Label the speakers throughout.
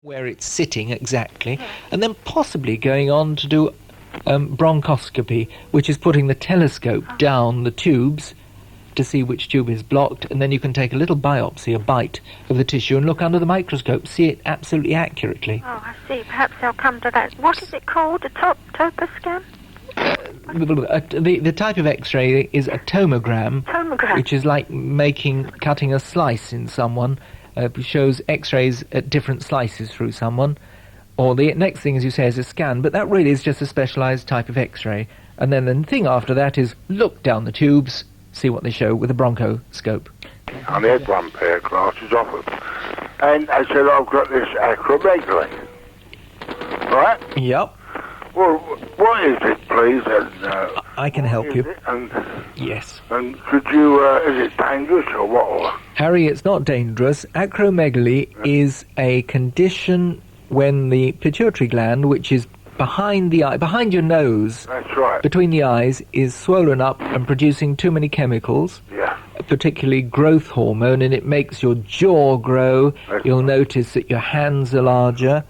Speaker 1: where it's sitting exactly, and then possibly going on to do bronchoscopy, which is putting the telescope down the tubes to see which tube is blocked, and then you can take a little biopsy, a bite of the tissue, and look under the microscope, see it absolutely accurately.
Speaker 2: Oh, I see. Perhaps I'll come to that. What is it called? A topo scan?
Speaker 1: The type of X-ray is a tomogram,
Speaker 2: Tomogram.
Speaker 1: which is like cutting a slice in someone. It shows X-rays at different slices through someone. Or the next thing, as you say, is a scan, but that really is just a specialised type of X-ray. And then the thing after that is look down the tubes, see what they show with a bronchoscope.
Speaker 3: I had one pair of glasses offered, and I said, I've got this acromegaly. Right?
Speaker 1: Yep.
Speaker 3: Well, what is it, please? And,
Speaker 1: I can help you.
Speaker 3: And,
Speaker 1: yes.
Speaker 3: And could you, is it dangerous or what?
Speaker 1: Harry, it's not dangerous. Acromegaly is a condition when the pituitary gland, which is behind the eye, behind your nose,
Speaker 3: That's right.
Speaker 1: between the eyes, is swollen up and producing too many chemicals,
Speaker 3: Yeah.
Speaker 1: particularly growth hormone, and it makes your jaw grow. You'll notice that your hands are larger.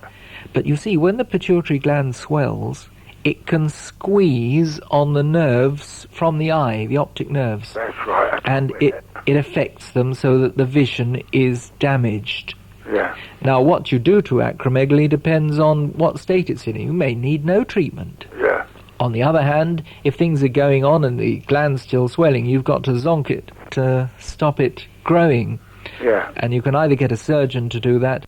Speaker 1: But you see, when the pituitary gland swells, it can squeeze on the nerves from the eye, the optic nerves.
Speaker 3: That's right.
Speaker 1: And it affects them so that the vision is damaged.
Speaker 3: Yeah.
Speaker 1: Now, what you do to acromegaly depends on what state it's in. You may need no treatment.
Speaker 3: Yeah.
Speaker 1: On the other hand, if things are going on and the gland's still swelling, you've got to zonk it to stop it growing.
Speaker 3: Yeah.
Speaker 1: And you can either get a surgeon to do that,